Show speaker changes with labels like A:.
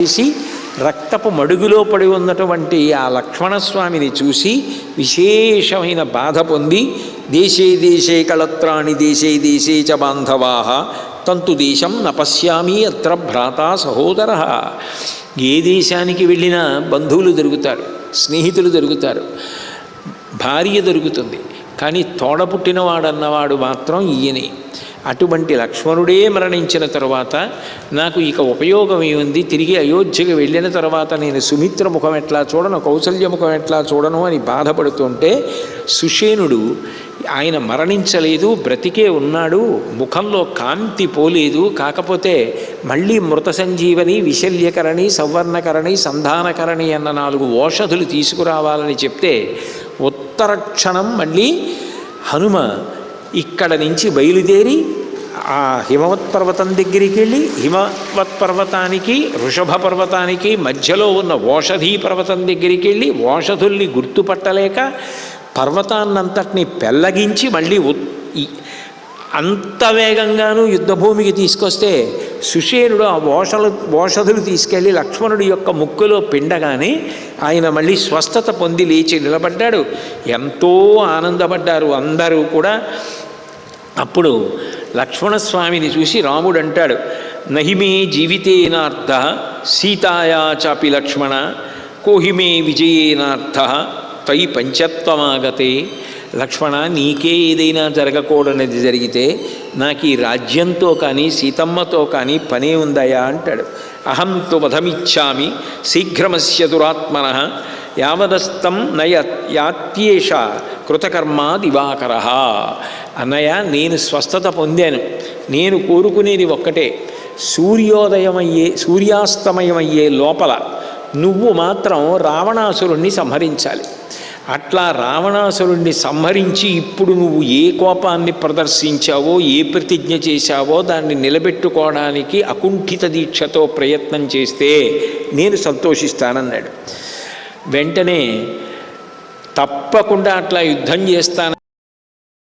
A: చేసి రక్తపు మడుగులో పడి ఉన్నటువంటి ఆ లక్ష్మణస్వామిని చూసి విశేషమైన బాధ పొంది దేశే దేశే కళత్రాణి దేశే దేశే చ బాంధవాః తంతు దేశం నపశ్యామి అత్ర భ్రాత సహోదర. ఏ దేశానికి వెళ్ళినా బంధువులు దొరుకుతారు, స్నేహితులు దొరుకుతారు, భార్య దొరుకుతుంది, కానీ తోడపుట్టినవాడన్నవాడు మాత్రం ఈయనే. అటువంటి లక్ష్మణుడే మరణించిన తరువాత నాకు ఇక ఉపయోగం ఏముంది, తిరిగి అయోధ్యకు వెళ్ళిన తర్వాత నేను సుమిత్ర ముఖం ఎట్లా చూడను, కౌసల్య ముఖం ఎట్లా చూడను అని బాధపడుతుంటే సుషేనుడు ఆయన మరణించలేదు, బ్రతికే ఉన్నాడు, ముఖంలో కాంతి పోలేదు, కాకపోతే మళ్ళీ మృత సంజీవని విశల్యకరణి సవర్ణకరణి సంధానకరణి అన్న 4 ఓషధులు తీసుకురావాలని చెప్తే ఉత్తర క్షణం మళ్ళీ హనుమ ఇక్కడ నుంచి బయలుదేరి ఆ హిమవత్ పర్వతం దగ్గరికి వెళ్ళి హిమవత్ పర్వతానికి వృషభ పర్వతానికి మధ్యలో ఉన్న ఓషధీ పర్వతం దగ్గరికి వెళ్ళి ఓషధుల్ని గుర్తుపట్టలేక పర్వతాన్నంతటిని పెళ్ళగించి మళ్ళీ అంత వేగంగానూ యుద్ధభూమికి తీసుకొస్తే సుషేనుడు ఆ ఓషధులు తీసుకెళ్ళి లక్ష్మణుడి యొక్క ముక్కులో పిండగానే ఆయన మళ్ళీ స్వస్థత పొంది లేచి నిలబడ్డాడు. ఎంతో ఆనందపడ్డారు అందరూ కూడా. అప్పుడు లక్ష్మణస్వామిని చూసి రాముడు అంటాడు, నహిమే జీవితేనార్థ సీతాయా చాపి లక్ష్మణ కోహిమే విజయేనార్థ తై పంచత్వమాగతే. లక్ష్మణ, నీకే ఏదైనా జరగకూడనిది జరిగితే నాకు ఈ రాజ్యంతో కానీ సీతమ్మతో కానీ పనే ఉందయా అంటాడు. అహం తు వధమిచ్చామి శీఘ్రమస్య దురాత్మన యావదస్తం నయ యాత్యేష కృతకర్మా దివాకర. అన్నయ్య, నేను స్వస్థత పొందాను, నేను కోరుకునేది ఒక్కటే, సూర్యాస్తమయమయ్యే లోపల నువ్వు మాత్రం రావణాసురుణ్ణి సంహరించాలి. అట్లా రావణాసురుణ్ణి సంహరించి ఇప్పుడు నువ్వు ఏ కోపాన్ని ప్రదర్శించావో, ఏ ప్రతిజ్ఞ చేశావో దాన్ని నిలబెట్టుకోవడానికి అకుంఠిత దీక్షతో ప్రయత్నం చేస్తే నేను సంతోషిస్తానన్నాడు. వెంటనే తప్పకుండా అట్లా యుద్ధం చేస్తాను